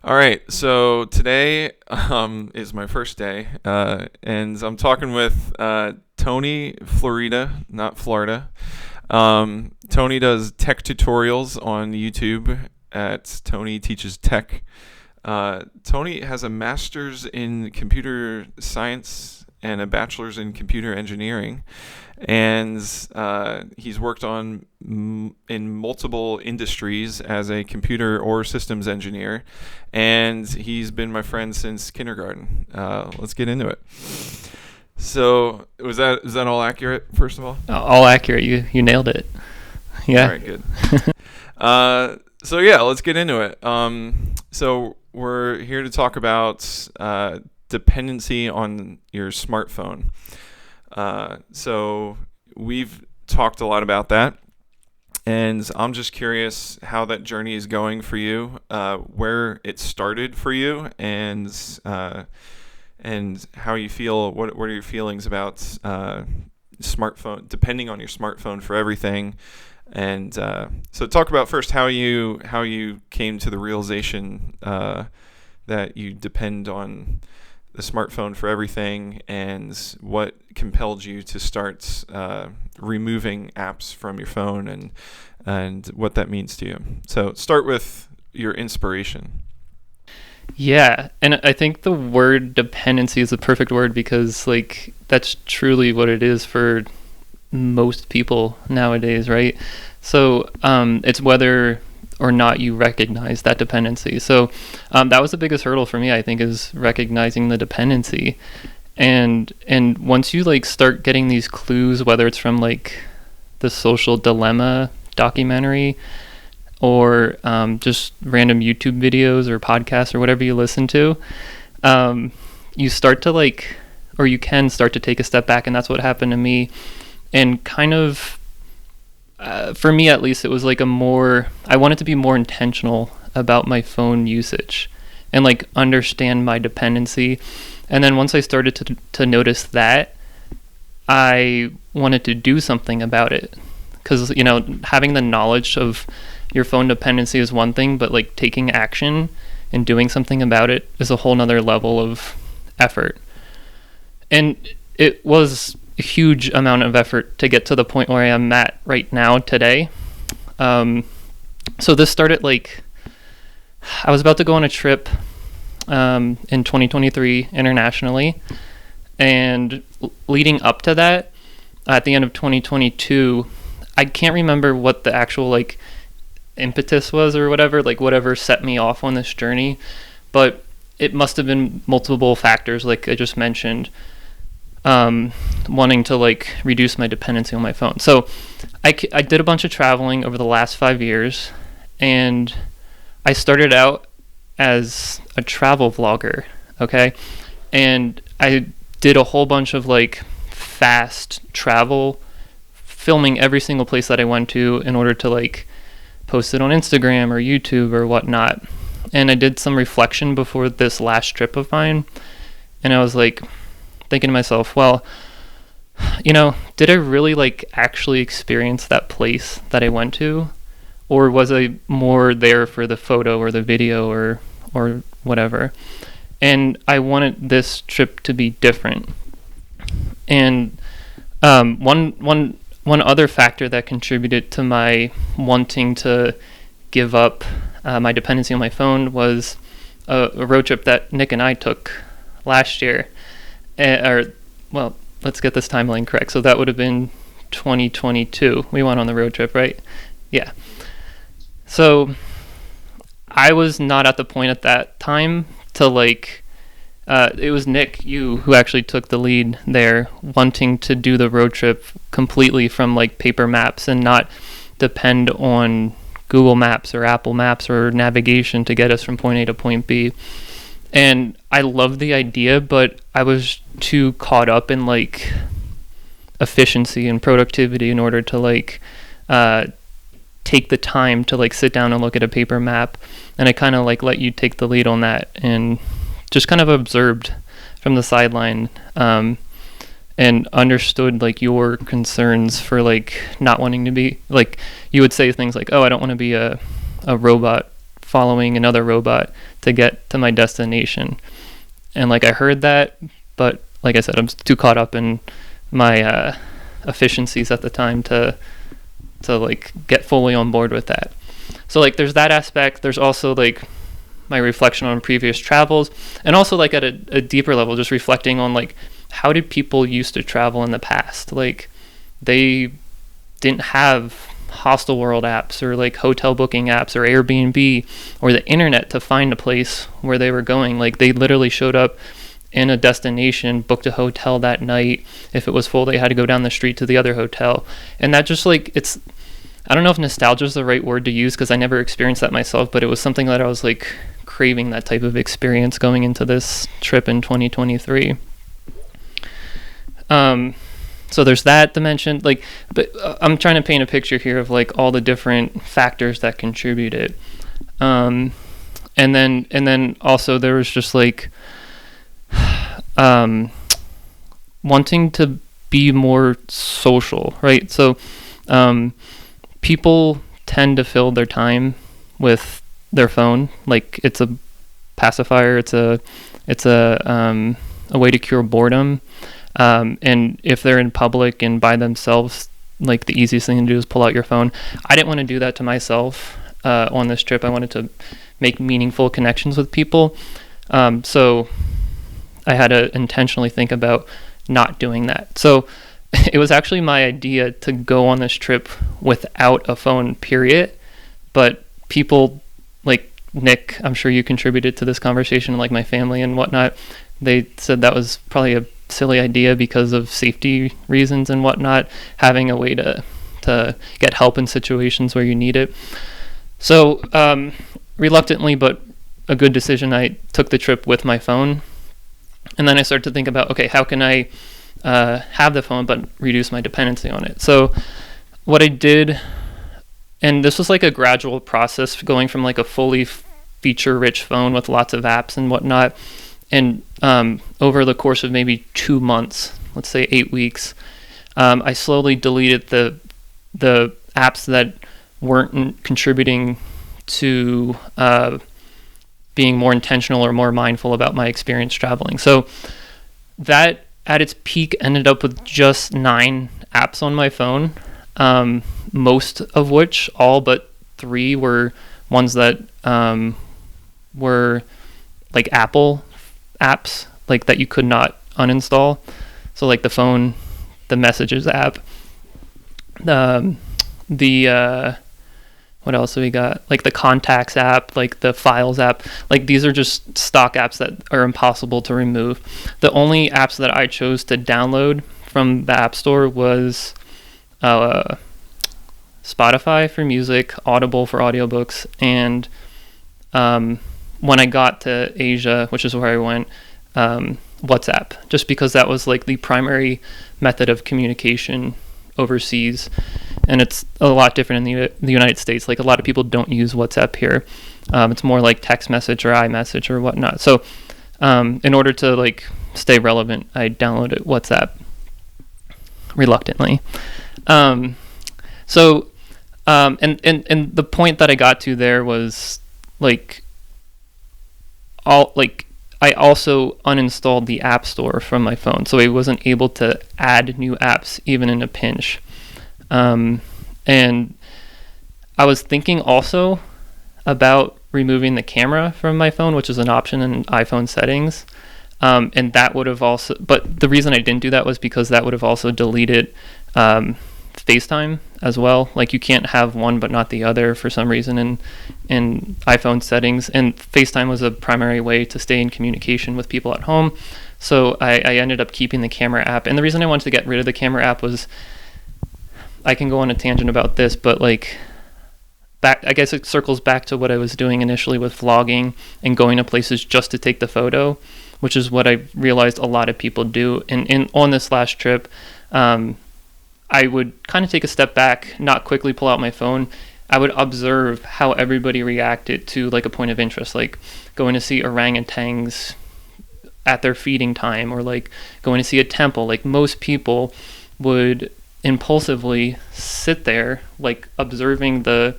All right, so today is my first day, and I'm talking with Tony Florida, not Florida. Tony does tech tutorials on YouTube at Tony Teaches Tech. Tony has a master's in computer science and a bachelor's in computer engineering, and he's worked in multiple industries as a computer or systems engineer, and he's been my friend since kindergarten. Let's get into it. So, is that all accurate? First of all, All accurate. You nailed it. Yeah. all right, good. So yeah, let's get into it. So we're here to talk about dependency on your smartphone. So we've talked a lot about that, and I'm just curious how that journey is going for you, where it started for you, and how you feel. What are your feelings about smartphone, depending on your smartphone for everything? And so talk about first how you came to the realization that you depend on the smartphone for everything, and what compelled you to start removing apps from your phone, and what that means to you. So start with your inspiration. Yeah, and I think the word dependency is a perfect word because that's truly what it is for most people nowadays, right? So it's whether or not you recognize that dependency. So that was the biggest hurdle for me, I think, is recognizing the dependency. And once you start getting these clues, whether it's from the Social Dilemma documentary or just random YouTube videos or podcasts or whatever you listen to, you start to or you can start to take a step back, and that's what happened to me. And kind of, for me at least, it was I wanted to be more intentional about my phone usage and understand my dependency. And then once I started to notice that, I wanted to do something about it. Because, having the knowledge of your phone dependency is one thing, but taking action and doing something about it is a whole nother level of effort. And it was a huge amount of effort to get to the point where I am at right now today. So this started I was about to go on a trip in 2023 internationally, and leading up to that, at the end of 2022, I can't remember what the actual impetus was or whatever set me off on this journey, but it must have been multiple factors like I just mentioned. Wanting to reduce my dependency on my phone. So I did a bunch of traveling over the last 5 years, and I started out as a travel vlogger, okay? And I did a whole bunch of fast travel, filming every single place that I went to in order to post it on Instagram or YouTube or whatnot. And I did some reflection before this last trip of mine, and I was thinking to myself, well, did I really actually experience that place that I went to, or was I more there for the photo or the video or whatever? And I wanted this trip to be different. And one other factor that contributed to my wanting to give up my dependency on my phone was a road trip that Nick and I took last year. Let's get this timeline correct. So that would have been 2022. We went on the road trip, right? Yeah. So I was not at the point at that time to it was Nick, who actually took the lead there, wanting to do the road trip completely from paper maps and not depend on Google Maps or Apple Maps or navigation to get us from point A to point B. And I loved the idea, but I was too caught up in efficiency and productivity in order to take the time to sit down and look at a paper map. And I kind of let you take the lead on that, and just kind of observed from the sideline, and understood your concerns for not wanting to be you would say things oh, I don't want to be a robot following another robot to get to my destination. And like I heard that, but like I said, I'm too caught up in my efficiencies at the time to like get fully on board with that. So like there's that aspect. There's also like my reflection on previous travels, and also like at a deeper level, just reflecting on like how did people used to travel in the past. Like they didn't have Hostel World apps or like hotel booking apps or Airbnb or the internet to find a place where they were going. Like they literally showed up in a destination, booked a hotel that night. If it was full, they had to go down the street to the other hotel. And that just like, it's, I don't know if nostalgia is the right word to use because I never experienced that myself, but it was something that I was like craving, that type of experience going into this trip in 2023. So there's that dimension, like, but I'm trying to paint a picture here of like all the different factors that contributed. And then also there was just like, wanting to be more social, right? So, people tend to fill their time with their phone. Like it's a pacifier. It's a way to cure boredom. And if they're in public and by themselves, like the easiest thing to do is pull out your phone. I didn't want to do that to myself on this trip. I wanted to make meaningful connections with people. So I had to intentionally think about not doing that. So it was actually my idea to go on this trip without a phone, period. But people like Nick, I'm sure you contributed to this conversation, like my family and whatnot, they said that was probably a silly idea because of safety reasons and whatnot, having a way to get help in situations where you need it. So reluctantly, but a good decision, I took the trip with my phone. And then I started to think about, okay, how can I have the phone but reduce my dependency on it? So what I did, and this was like a gradual process going from like a fully feature-rich phone with lots of apps and whatnot, and over the course of maybe 2 months, let's say 8 weeks, I slowly deleted the apps that weren't contributing to being more intentional or more mindful about my experience traveling. So that at its peak ended up with just 9 apps on my phone, most of which, all but 3, were ones that were like Apple apps, like that you could not uninstall. So like the phone, the messages app, what else do we got? Like the contacts app, like the files app. Like these are just stock apps that are impossible to remove. The only apps that I chose to download from the App Store was Spotify for music, Audible for audiobooks, and when I got to Asia, which is where I went, WhatsApp, just because that was like the primary method of communication overseas. And it's a lot different in the United States. Like a lot of people don't use WhatsApp here. It's more like text message or iMessage or whatnot. So in order to like stay relevant, I downloaded WhatsApp reluctantly. And the point that I got to there was like I also uninstalled the App Store from my phone, so I wasn't able to add new apps even in a pinch. And I was thinking also about removing the camera from my phone, which is an option in iPhone settings. And that would have also, but the reason I didn't do that was because that would have also deleted FaceTime as well. Like you can't have one but not the other for some reason in iPhone settings. And FaceTime was a primary way to stay in communication with people at home. So I ended up keeping the camera app. And the reason I wanted to get rid of the camera app was, I can go on a tangent about this, but like I guess it circles back to what I was doing initially with vlogging and going to places just to take the photo, which is what I realized a lot of people do. And on this last trip, I would kind of take a step back, not quickly pull out my phone. I would observe how everybody reacted to like a point of interest, like going to see orangutans at their feeding time, or like going to see a temple. Like most people would impulsively sit there, like observing the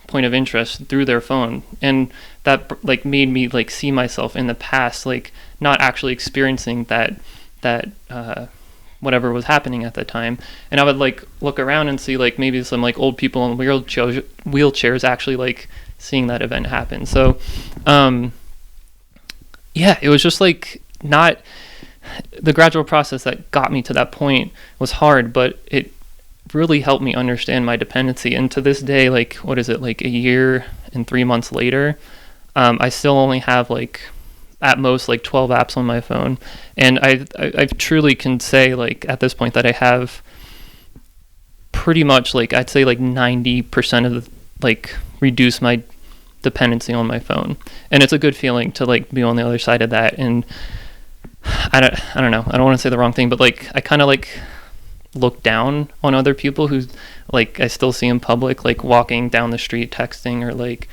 point of interest through their phone. And that like made me like see myself in the past, like not actually experiencing that whatever was happening at the time. And I would like look around and see like maybe some like old people in wheelchairs actually like seeing that event happen. So yeah, it was just like not the gradual process that got me to that point was hard, but it really helped me understand my dependency. And to this day, like what is it, like a year and 3 months later, I still only have like at most like 12 apps on my phone, and I truly can say like at this point that I have pretty much like I'd say like 90% of the like reduce my dependency on my phone. And it's a good feeling to like be on the other side of that. And I don't know, I don't want to say the wrong thing, but like I kind of like look down on other people who like I still see in public, like walking down the street texting, or like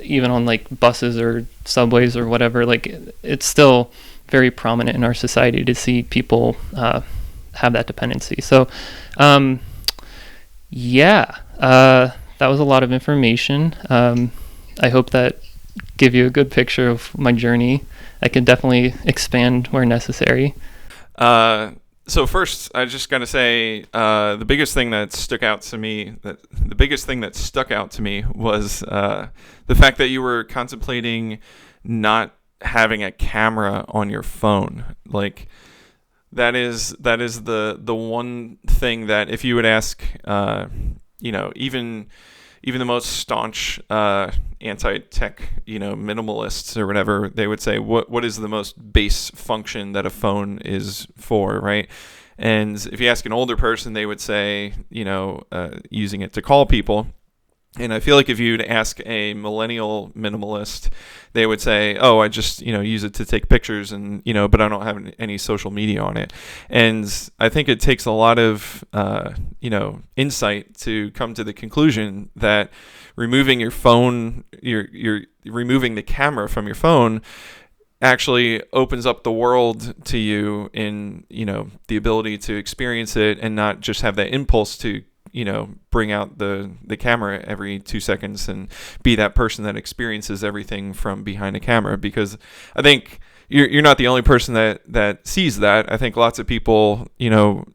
even on like buses or subways or whatever. Like it's still very prominent in our society to see people have that dependency. So that was a lot of information. I hope that give you a good picture of my journey. I can definitely expand where necessary. So first, I just got to say, the biggest thing that stuck out to me was the fact that you were contemplating not having a camera on your phone. Like that is the one thing that if you would ask, even the most staunch anti-tech, minimalists or whatever, they would say, what is the most base function that a phone is for, right? And if you ask an older person, they would say, using it to call people. And I feel like if you'd ask a millennial minimalist, they would say, oh, I just, use it to take pictures and, but I don't have any social media on it. And I think it takes a lot of, insight to come to the conclusion that removing your phone, you're removing the camera from your phone actually opens up the world to you in, the ability to experience it and not just have that impulse to bring out the camera every 2 seconds and be that person that experiences everything from behind a camera. Because I think you're not the only person that sees that. I think lots of people, even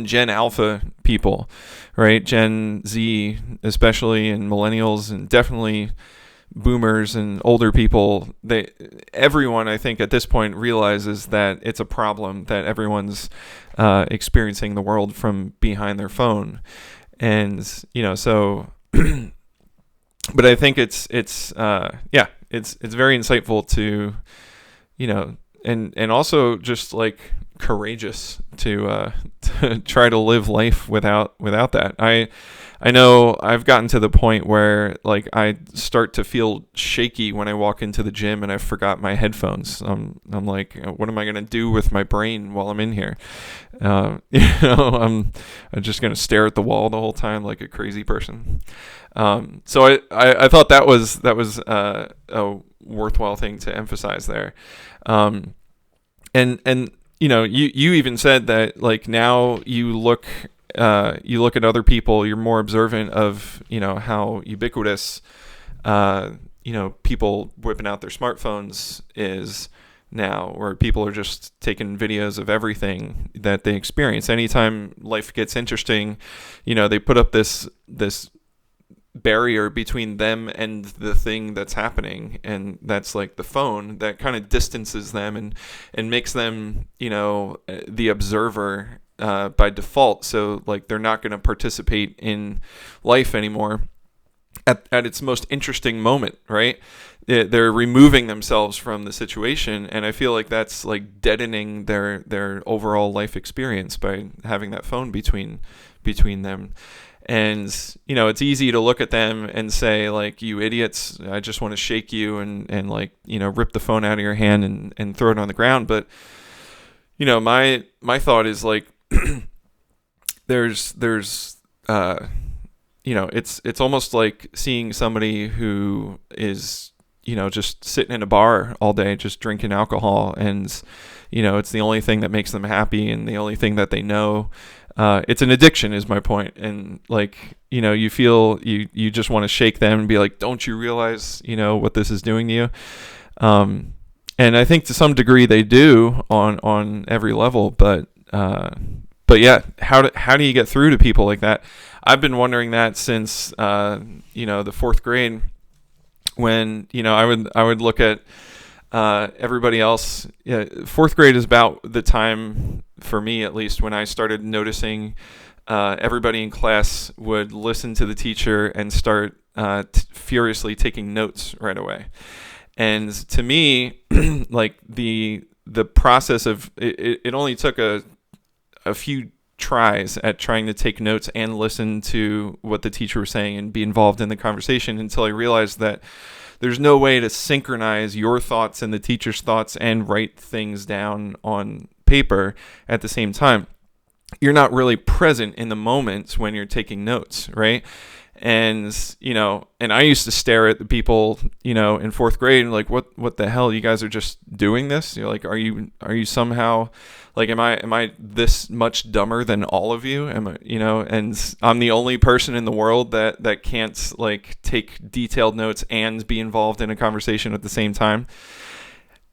Gen Alpha people, right? Gen Z, especially, and millennials, and definitely boomers and older people, everyone I think at this point realizes that it's a problem that everyone's experiencing the world from behind their phone. And so but I think it's very insightful to and also just like courageous to try to live life without that. I know I've gotten to the point where like I start to feel shaky when I walk into the gym and I forgot my headphones. I'm like, what am I gonna do with my brain while I'm in here? I'm just gonna stare at the wall the whole time like a crazy person. So I thought that was a worthwhile thing to emphasize there. And you even said that like now you look at other people, you're more observant of, how ubiquitous, people whipping out their smartphones is now, where people are just taking videos of everything that they experience. Anytime life gets interesting, they put up this barrier between them and the thing that's happening, and that's like the phone that kind of distances them and makes them, the observer by default. So like they're not going to participate in life anymore at its most interesting moment, right? They're removing themselves from the situation, and I feel like that's like deadening their overall life experience by having that phone between them. And it's easy to look at them and say like, you idiots, I just want to shake you and like rip the phone out of your hand and throw it on the ground. But my thought is like there's it's almost like seeing somebody who is just sitting in a bar all day just drinking alcohol, and it's the only thing that makes them happy and the only thing that they know. It's an addiction is my point. And like you feel you just want to shake them and be like, don't you realize, what this is doing to you? And I think to some degree they do on every level, but yeah, how do you get through to people like that? I've been wondering that since the fourth grade, when I would look at everybody else. Fourth grade is about the time, for me at least, when I started noticing everybody in class would listen to the teacher and start furiously taking notes right away. And to me, like the process of it only took a few tries at trying to take notes and listen to what the teacher was saying and be involved in the conversation, until I realized that there's no way to synchronize your thoughts and the teacher's thoughts and write things down on paper at the same time. You're not really present in the moment when you're taking notes, right? And and I used to stare at the people, in fourth grade and like, what the hell, you guys are just doing this? You're like, are you somehow like, am I this much dumber than all of you? Am I, and I'm the only person in the world that can't like take detailed notes and be involved in a conversation at the same time.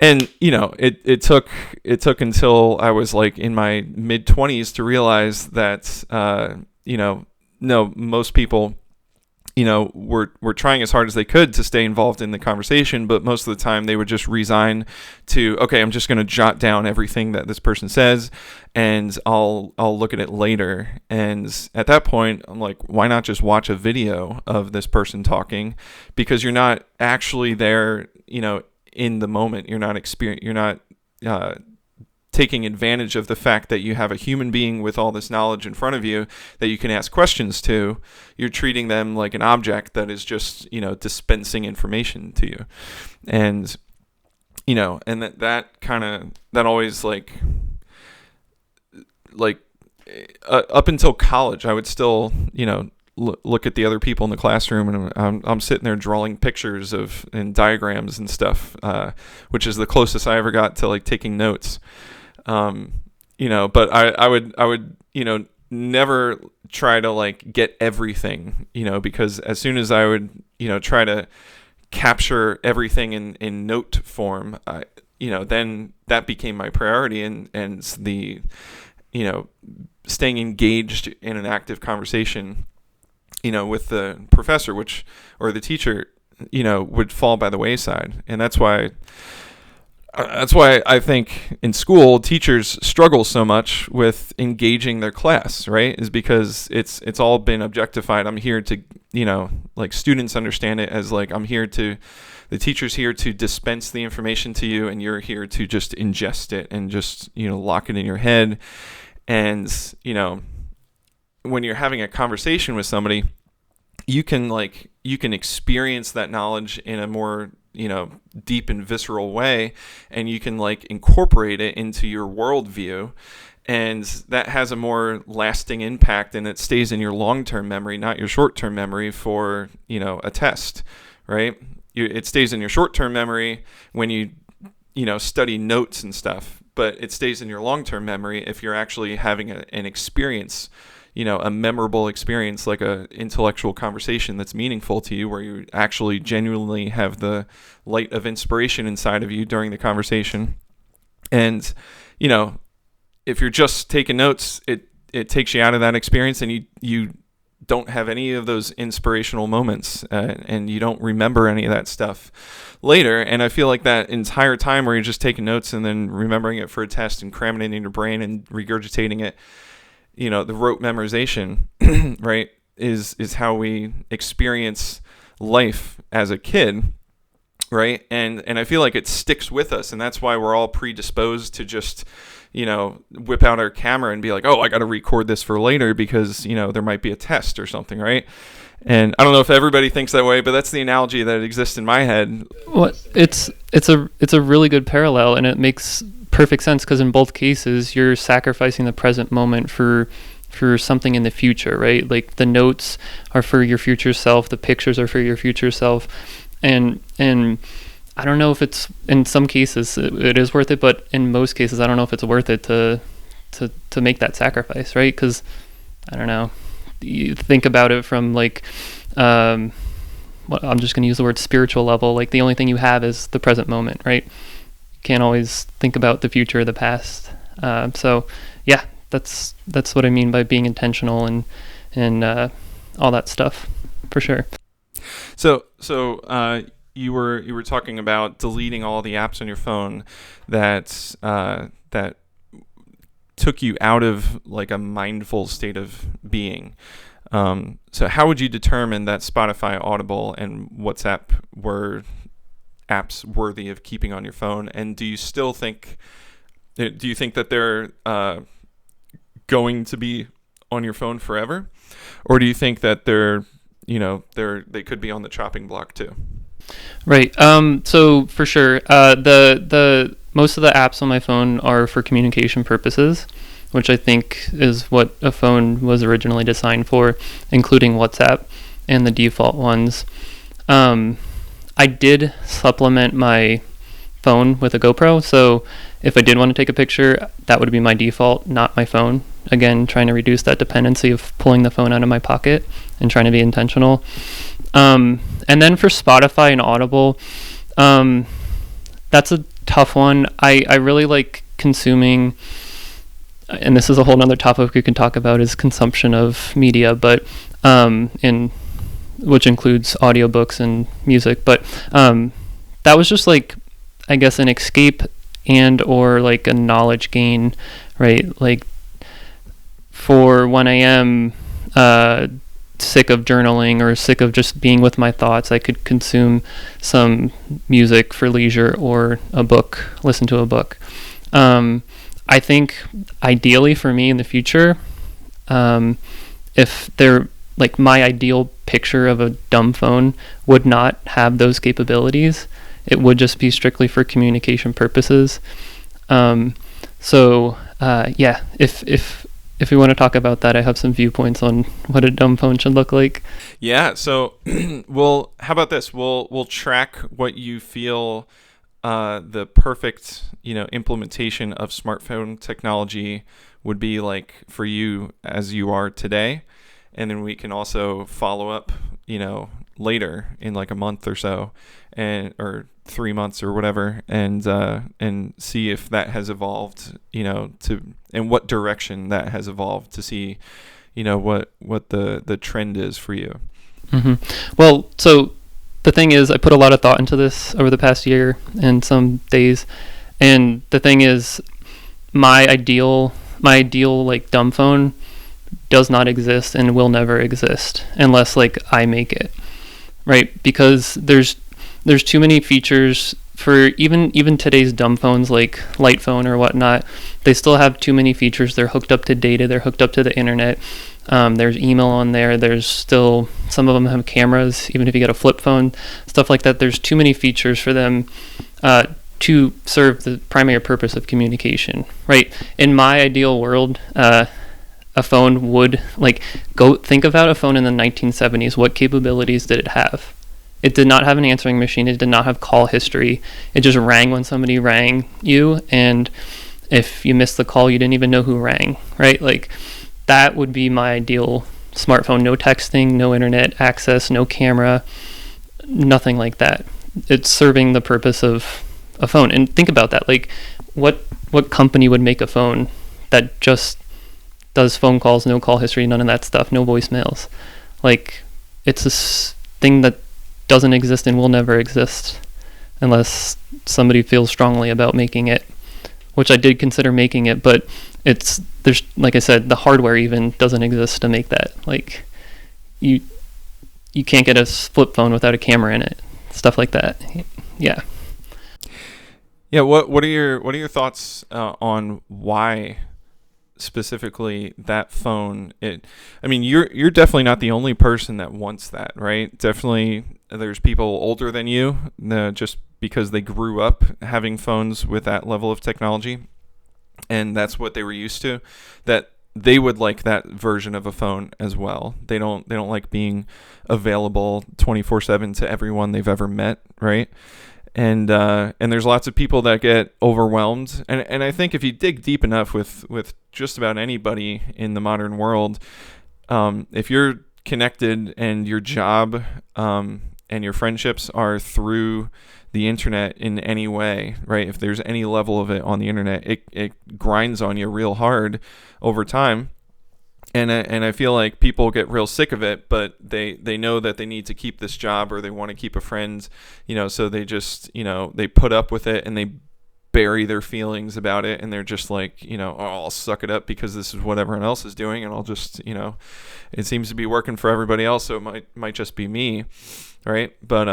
And it took until I was like in my mid-20s to realize that no, most people were trying as hard as they could to stay involved in the conversation, but most of the time they would just resign to, okay, I'm just going to jot down everything that this person says and I'll look at it later. And at that point, I'm like, why not just watch a video of this person talking? Because you're not actually there, in the moment. You're not taking advantage of the fact that you have a human being with all this knowledge in front of you that you can ask questions to. You're treating them like an object that is just, dispensing information to you. And, and that always like up until college, I would still, look at the other people in the classroom, and I'm sitting there drawing pictures and diagrams and stuff, which is the closest I ever got to like taking notes. But I would never try to like get everything, because as soon as I would, try to capture everything in note form, then that became my priority, and the, staying engaged in an active conversation, with the professor, or the teacher, would fall by the wayside. And that's why I think in school teachers struggle so much with engaging their class, right? Is because it's all been objectified. I'm here to, like students understand it as like, the teacher's here to dispense the information to you, and you're here to just ingest it and just, lock it in your head. And, when you're having a conversation with somebody, you can experience that knowledge in a more, deep and visceral way, and you can like incorporate it into your worldview, and that has a more lasting impact, and it stays in your long-term memory, not your short-term memory for, a test, right? It stays in your short-term memory when you, study notes and stuff, but it stays in your long-term memory if you're actually having an experience, a memorable experience, like a intellectual conversation that's meaningful to you, where you actually genuinely have the light of inspiration inside of you during the conversation. And, if you're just taking notes, it takes you out of that experience, and you don't have any of those inspirational moments, and you don't remember any of that stuff later. And I feel like that entire time where you're just taking notes and then remembering it for a test and cramming it in your brain and regurgitating it, the rote memorization, right, is how we experience life as a kid, right? And I feel like it sticks with us, and that's why we're all predisposed to just, whip out our camera and be like, oh, I got to record this for later because, there might be a test or something, right? And I don't know if everybody thinks that way, but that's the analogy that exists in my head. Well, it's a really good parallel, and it makes perfect sense, because in both cases you're sacrificing the present moment for something in the future, right? Like the notes are for your future self, the pictures are for your future self, and I don't know if it's, in some cases it is worth it, but in most cases I don't know if it's worth it to make that sacrifice, right? Because I don't know, you think about it from like, I'm just going to use the word spiritual level. Like the only thing you have is the present moment, right? You can't always think about the future or the past. So yeah, that's what I mean by being intentional and all that stuff, for sure. So you were talking about deleting all the apps on your phone that that took you out of like a mindful state of being. So how would you determine that Spotify, Audible, and WhatsApp were apps worthy of keeping on your phone? And do you think that they're going to be on your phone forever, or do you think that they could be on the chopping block too? Right. So for sure, the most of the apps on my phone are for communication purposes, which I think is what a phone was originally designed for, including WhatsApp and the default ones. I did supplement my phone with a GoPro, so if I did want to take a picture, that would be my default, not my phone. Again, trying to reduce that dependency of pulling the phone out of my pocket and trying to be intentional. And then for Spotify and Audible, that's a tough one. I really like consuming, and this is a whole nother topic we can talk about, is consumption of media, but which includes audiobooks and music. But that was just like, I guess, an escape and or like a knowledge gain, right? Like for when I am sick of journaling or sick of just being with my thoughts, I could consume some music for leisure or a book, listen to a book. I think ideally for me in the future, if they're like, my ideal picture of a dumb phone would not have those capabilities. It would just be strictly for communication purposes. Yeah, if we want to talk about that, I have some viewpoints on what a dumb phone should look like. Yeah. So, how about this? We'll track what you feel the perfect, implementation of smartphone technology would be like for you as you are today, and then we can also follow up, later in like a month or so, or 3 months or whatever, and see if that has evolved, and what direction that has evolved, to see, what the trend is for you. Mm-hmm. Well, so the thing is, I put a lot of thought into this over the past year and some days, and the thing is, my ideal like dumb phone does not exist and will never exist unless like I make it, right? Because there's too many features for even today's dumb phones like Light Phone or whatnot. They still have too many features. They're hooked up to data. They're hooked up to the internet. There's email on there. There's still, some of them have cameras, even if you get a flip phone, stuff like that. There's too many features for them to serve the primary purpose of communication, right? In my ideal world, a phone would, like, go think about a phone in the 1970s. What capabilities did it have? It did not have an answering machine. It did not have call history. It just rang when somebody rang you, and if you missed the call, you didn't even know who rang, right? Like, that would be my ideal smartphone. No texting, no internet access, no camera, nothing like that. It's serving the purpose of a phone. And think about that. Like, what company would make a phone that just does phone calls, no call history, none of that stuff, no voicemails? Like, it's a thing that doesn't exist and will never exist unless somebody feels strongly about making it, which I did consider making it, but there's, like I said, the hardware even doesn't exist to make that. Like, you can't get a flip phone without a camera in it, stuff like that. Yeah. What are your thoughts on why specifically that phone? You're definitely not the only person that wants that, right? Definitely there's people older than you, just because they grew up having phones with that level of technology, and that's what they were used to, that they would like that version of a phone as well. They don't like being available 24/7 to everyone they've ever met, right? And there's lots of people that get overwhelmed, and I think if you dig deep enough with just about anybody in the modern world, if you're connected and your job and your friendships are through the internet in any way, right? If there's any level of it on the internet, it grinds on you real hard over time. And I feel like people get real sick of it, but they know that they need to keep this job or they want to keep a friend, so they just, they put up with it and they bury their feelings about it, and they're just like, oh, I'll suck it up because this is what everyone else is doing, and I'll just, it seems to be working for everybody else, so it might just be me, right? But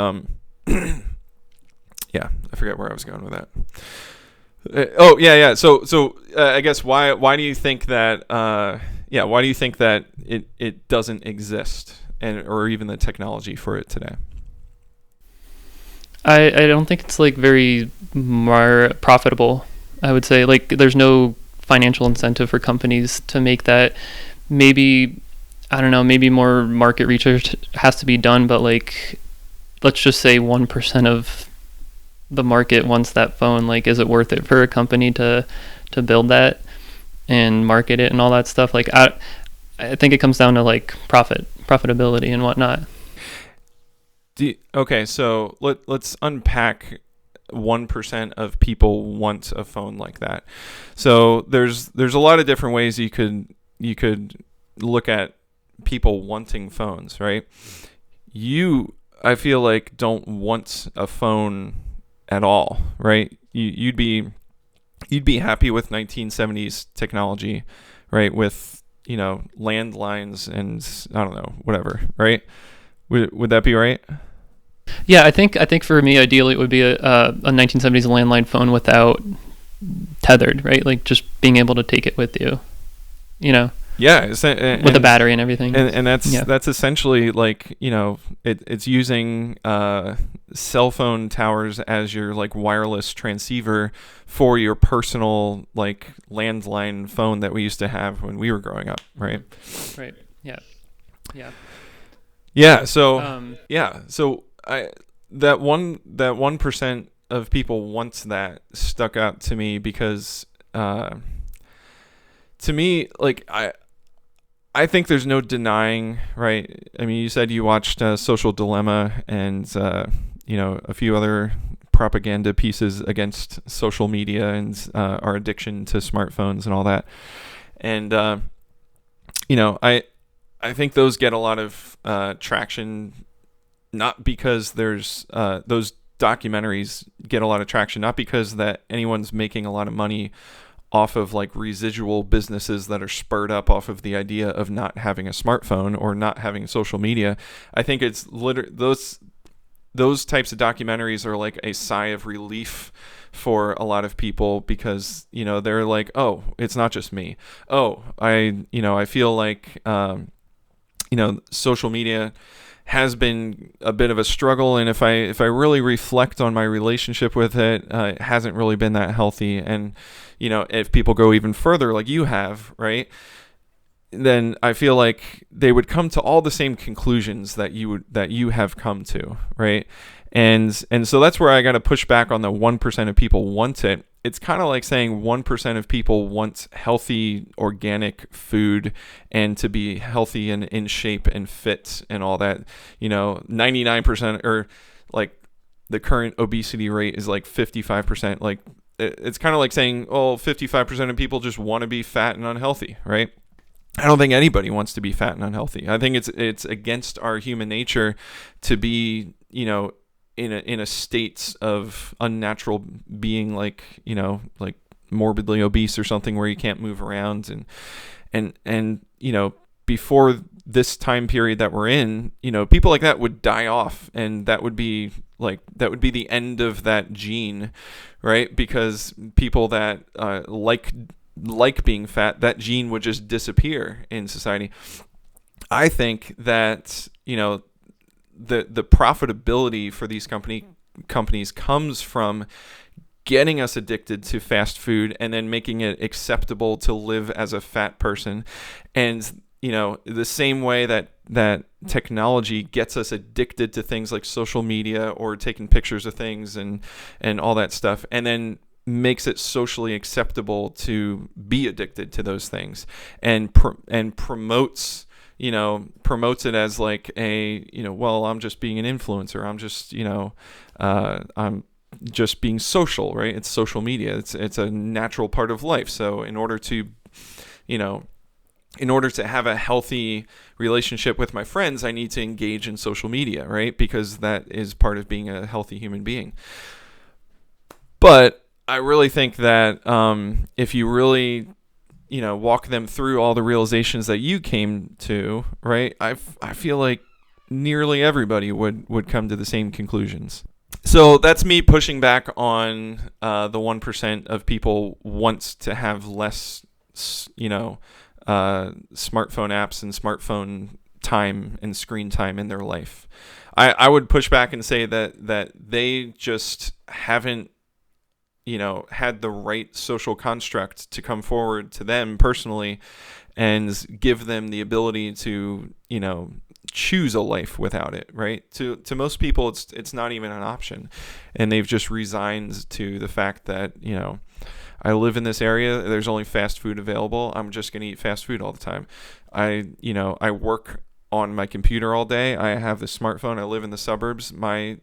yeah, I forget where I was going with that. So I guess why do you think that why do you think that it doesn't exist, or even the technology for it today? I don't think it's like very more profitable. I would say like there's no financial incentive for companies to make that. Maybe, I don't know, maybe more market research has to be done, but like let's just say 1% of the market wants that phone. Like, is it worth it for a company to build that and market it and all that stuff? Like I think it comes down to like profitability and whatnot. Okay, so let's unpack 1% of people want a phone like that. So there's a lot of different ways you could look at people wanting phones, right? I feel like don't want a phone at all, right? You'd be happy with 1970s technology, right? With landlines and I don't know, whatever, right? Would that be right? Yeah, I think for me, ideally, it would be a 1970s landline phone without tethered, right? Like just being able to take it with you, Yeah, with a battery and everything. And that's essentially like it's using cell phone towers as your like wireless transceiver for your personal like landline phone that we used to have when we were growing up, right? Right. Yeah. Yeah. Yeah. So that 1% of people wants that stuck out to me because to me, like I think there's no denying, right? I mean, you said you watched Social Dilemma and a few other propaganda pieces against social media and our addiction to smartphones and all that, and I think those get a lot of traction, not because there's those documentaries get a lot of traction, not because that anyone's making a lot of money off of like residual businesses that are spurred up off of the idea of not having a smartphone or not having social media. I think it's those types of documentaries are like a sigh of relief for a lot of people because they're like, oh, it's not just me. Oh, I feel like social media has been a bit of a struggle, and if I really reflect on my relationship with it, it hasn't really been that healthy. And if people go even further, like you have, right, then I feel like they would come to all the same conclusions that you have come to, right? And so that's where I got to push back on the 1% of people want it. It's kind of like saying 1% of people want healthy organic food and to be healthy and in shape and fit and all that. 99% or like the current obesity rate is like 55%. Like it's kind of like saying, oh, 55% of people just want to be fat and unhealthy, right? I don't think anybody wants to be fat and unhealthy. I think it's against our human nature to be, in a state of unnatural being, like like morbidly obese or something where you can't move around and before this time period that we're in, people like that would die off, and that would be the end of that gene, right? Because people that like being fat, that gene would just disappear in society. I think that the profitability for these companies comes from getting us addicted to fast food and then making it acceptable to live as a fat person. And the same way that technology gets us addicted to things like social media or taking pictures of things and all that stuff, and then makes it socially acceptable to be addicted to those things and promotes promotes it as like a, well, I'm just being an influencer. I'm just, I'm just being social, right? It's social media. It's a natural part of life. So you know, in order to have a healthy relationship with my friends, I need to engage in social media, right? Because that is part of being a healthy human being. But I really think that if you really, walk them through all the realizations that you came to, right? I feel like nearly everybody would come to the same conclusions. So that's me pushing back on the 1% of people wants to have less, smartphone apps and smartphone time and screen time in their life. I would push back and say that they just haven't, had the right social construct to come forward to them personally and give them the ability to, choose a life without it, right? To most people, it's not even an option, and they've just resigned to the fact that, I live in this area. There's only fast food available. I'm just going to eat fast food all the time. I work on my computer all day. I have the smartphone. I live in the suburbs. My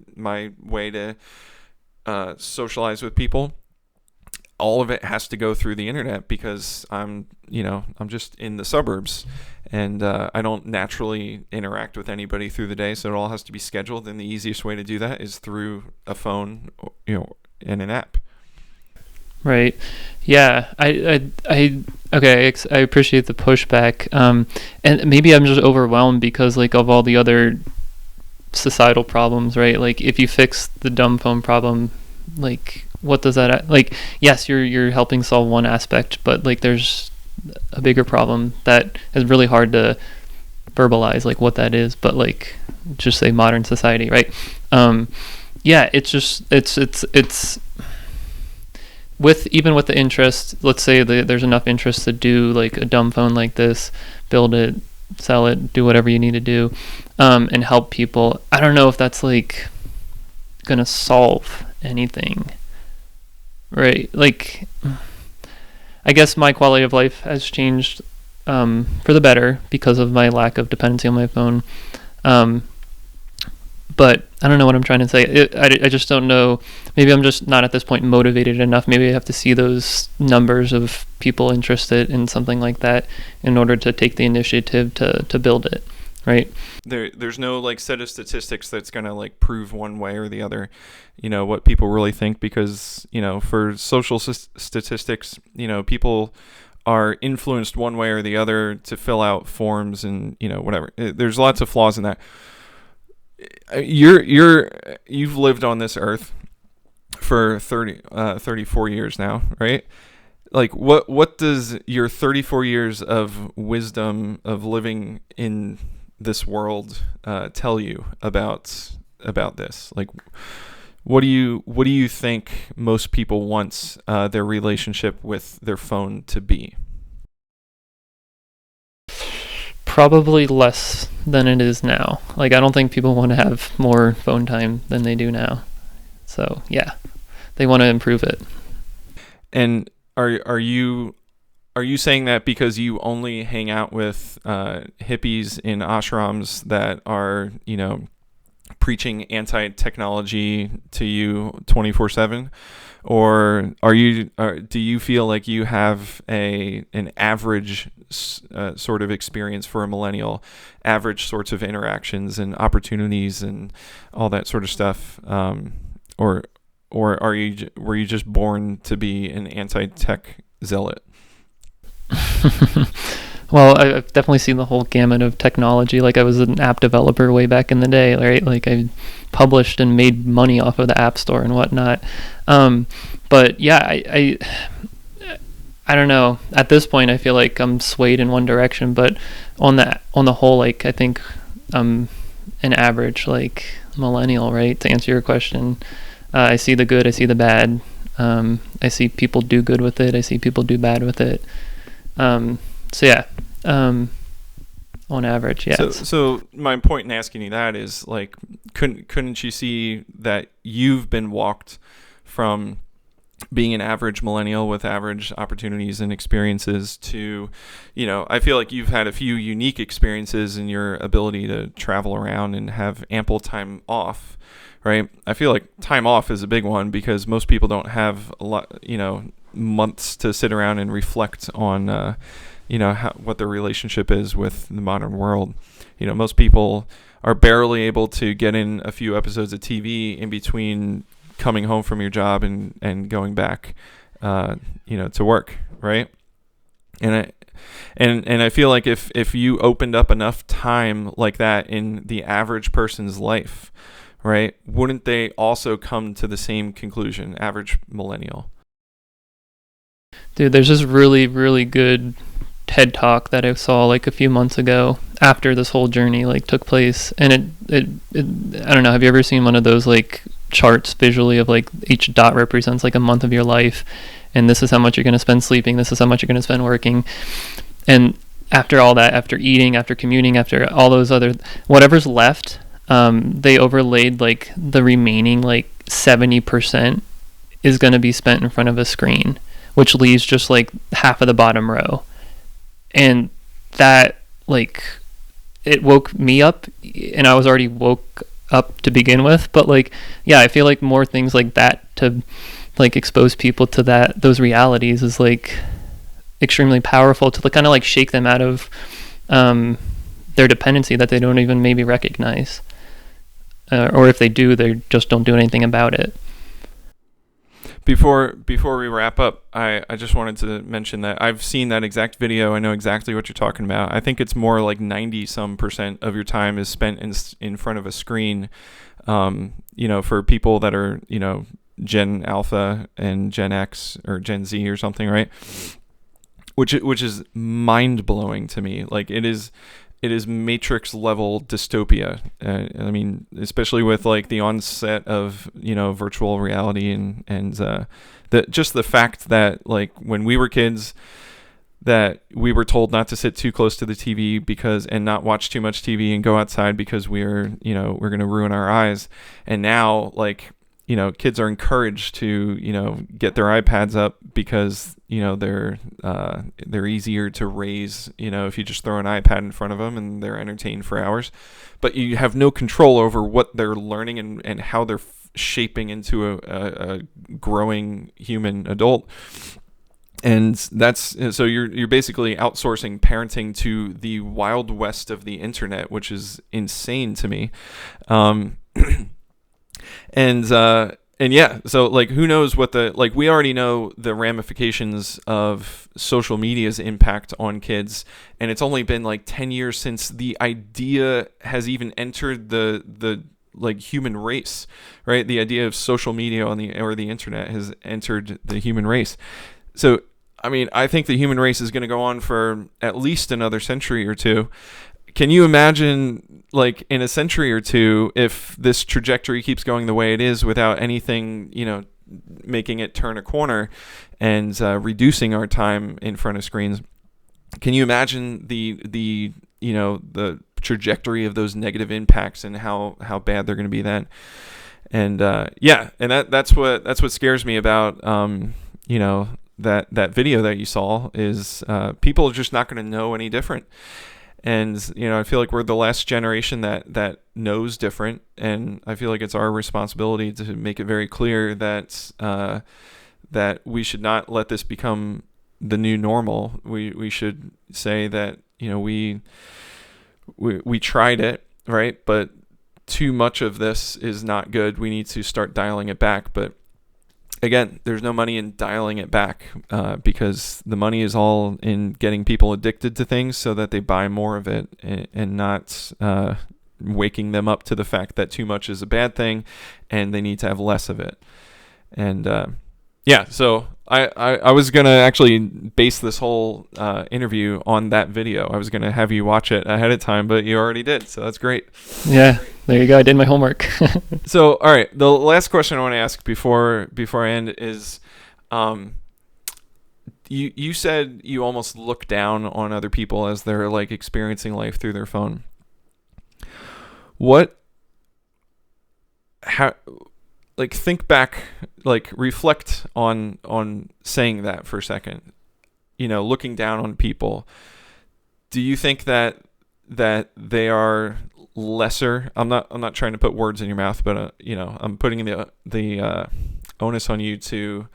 way to socialize with people, all of it has to go through the internet because I'm just in the suburbs, and I don't naturally interact with anybody through the day. So it all has to be scheduled, and the easiest way to do that is through a phone, and an app. Right. Yeah. I appreciate the pushback. And maybe I'm just overwhelmed because like of all the other societal problems, right? Like if you fix the dumb phone problem, like what does that, like, yes, you're helping solve one aspect, but like there's a bigger problem that is really hard to verbalize, like what that is, but like just say modern society, right? Yeah, it's with the interest, let's say there's enough interest to do like a dumb phone like this, build it, sell it, do whatever you need to do, and help people. I don't know if that's like gonna solve anything, right? Like, I guess my quality of life has changed for the better because of my lack of dependency on my phone. But I don't know what I'm trying to say. I just don't know. Maybe I'm just not at this point motivated enough. Maybe I have to see those numbers of people interested in something like that in order to take the initiative to build it, right? There's no like set of statistics that's going to like prove one way or the other, what people really think, because, for social statistics, people are influenced one way or the other to fill out forms and, whatever. There's lots of flaws in that. You've lived on this earth for 34 years now, right? Like what does your 34 years of wisdom of living in this world tell you about this? Like what do you think most people want their relationship with their phone to be? Probably less than it is now. Like I don't think people want to have more phone time than they do now. So yeah, they want to improve it. And are you saying that because you only hang out with hippies in ashrams that are preaching anti-technology to you 24/7, or do you feel like you have an average sort of experience for a millennial, average sorts of interactions and opportunities and all that sort of stuff, or were you just born to be an anti-tech zealot? Well, I've definitely seen the whole gamut of technology. Like I was an app developer way back in the day, right? Like I published and made money off of the App Store and whatnot. But yeah, I don't know. At this point, I feel like I'm swayed in one direction. But on the whole, like I think I'm an average like millennial, right? To answer your question, I see the good, I see the bad. I see people do good with it. I see people do bad with it. So yeah, on average, yeah. So my point in asking you that is like, couldn't you see that you've been walked from being an average millennial with average opportunities and experiences to, I feel like you've had a few unique experiences in your ability to travel around and have ample time off, right? I feel like time off is a big one because most people don't have a lot, months to sit around and reflect on, what their relationship is with the modern world. Most people are barely able to get in a few episodes of TV in between coming home from your job and going back, to work, right? And I feel like if you opened up enough time like that in the average person's life, right, wouldn't they also come to the same conclusion, average millennial? Dude, there's this really, really good TED Talk that I saw like a few months ago after this whole journey like took place, and it I don't know, have you ever seen one of those like charts visually of like each dot represents like a month of your life, and this is how much you're going to spend sleeping, this is how much you're going to spend working, and after all that, after eating, after commuting, after all those other whatever's left, they overlaid like the remaining like 70% is going to be spent in front of a screen, which leaves just like half of the bottom row. And that, like, it woke me up, and I was already woke up to begin with. But, like, yeah, I feel like more things like that to, like, expose people to those realities is, like, extremely powerful to kind of, like, shake them out of their dependency that they don't even maybe recognize. Or if they do, they just don't do anything about it. Before we wrap up, I just wanted to mention that I've seen that exact video. I know exactly what you're talking about. I think it's more like 90% of your time is spent in front of a screen. For people that are, Gen Alpha and Gen X or Gen Z or something, right? Which is mind blowing to me. Like it is Matrix level dystopia. I mean, especially with like the onset of virtual reality and the fact that like when we were kids, that we were told not to sit too close to the TV and not watch too much TV and go outside because we're going to ruin our eyes. And now like kids are encouraged to get their iPads up because they're easier to raise if you just throw an iPad in front of them and they're entertained for hours, but you have no control over what they're learning and how they're shaping into a growing human adult. And that's so you're basically outsourcing parenting to the wild west of the internet, which is insane to me. And yeah, so like who knows what we already know the ramifications of social media's impact on kids, and it's only been like 10 years since the idea has even entered the like human race, right? The idea of social media or the internet has entered the human race. So I mean, I think the human race is going to go on for at least another century or two. Can you imagine, like, in a century or two, if this trajectory keeps going the way it is without anything, making it turn a corner and reducing our time in front of screens? Can you imagine the trajectory of those negative impacts and how bad they're going to be then? And that's what scares me about that video that you saw is people are just not going to know any different. And, I feel like we're the last generation that knows different. And I feel like it's our responsibility to make it very clear that that we should not let this become the new normal. We should say that, we tried it, right? But too much of this is not good. We need to start dialing it back. But again, there's no money in dialing it back because the money is all in getting people addicted to things so that they buy more of it and not waking them up to the fact that too much is a bad thing and they need to have less of it. And so I was going to actually base this whole interview on that video. I was going to have you watch it ahead of time, but you already did, so that's great. Yeah, there you go. I did my homework. So, all right, the last question I want to ask before I end is, you said you almost look down on other people as they're like experiencing life through their phone. like think back, like reflect on saying that for a second. Looking down on people. Do you think that they are lesser? I'm not trying to put words in your mouth, but I'm putting the onus on you to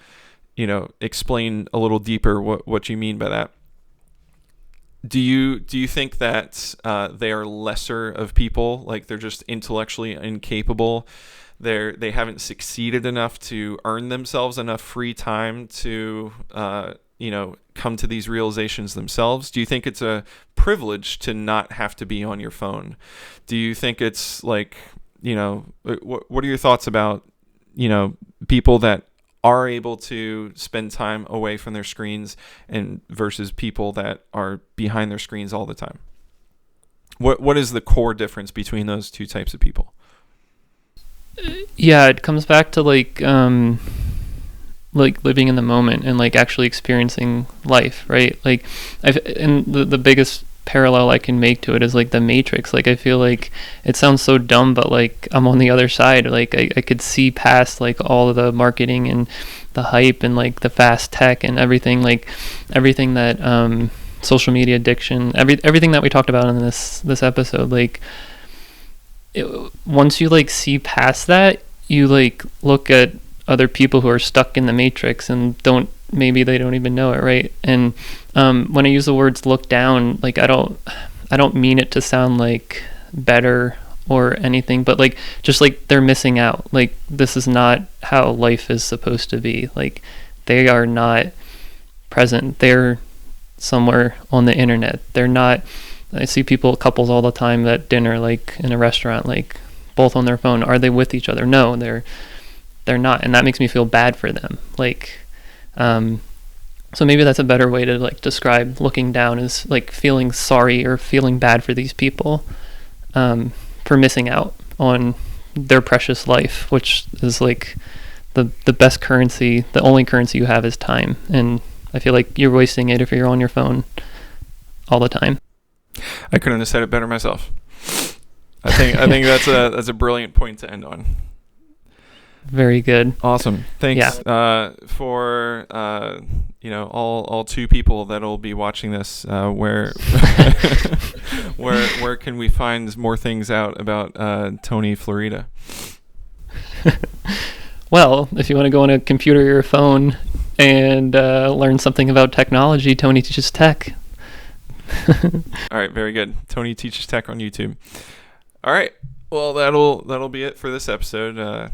explain a little deeper what you mean by that. Do you think that they are lesser of people, like they're just intellectually incapable? They haven't succeeded enough to earn themselves enough free time to come to these realizations themselves? Do you think it's a privilege to not have to be on your phone? Do you think it's like, what are your thoughts about people that are able to spend time away from their screens and versus people that are behind their screens all the time? What is the core difference between those two types of people? Yeah, it comes back to like living in the moment and like actually experiencing life, right? Like and the biggest parallel I can make to it is like the Matrix. Like I feel like it sounds so dumb, but like I'm on the other side. Like I could see past like all of the marketing and the hype and like the fast tech and everything, like everything that social media addiction, everything that we talked about in this episode. Like once you like see past that, you like look at other people who are stuck in the Matrix and maybe they don't even know it, right? And when I use the words look down, like I don't mean it to sound like better or anything, but like just like they're missing out. Like this is not how life is supposed to be. Like they are not present. They're somewhere on the internet. They're not. I see couples all the time at dinner, like in a restaurant, like both on their phone. Are they with each other? No, they're not, and that makes me feel bad for them. Like so maybe that's a better way to like describe looking down, is like feeling sorry or feeling bad for these people for missing out on their precious life, which is like the best currency. The only currency you have is time, and I feel like you're wasting it if you're on your phone all the time. I couldn't have said it better myself. I think that's a brilliant point to end on. Very good. Awesome. Thanks. Yeah. For all two people that'll be watching this. Where where can we find more things out about Tony Florida? Well, if you want to go on a computer or a phone and learn something about technology, Tony Teaches Tech. All right, very good. Tony Teaches Tech on YouTube. All right, well that'll be it for this episode.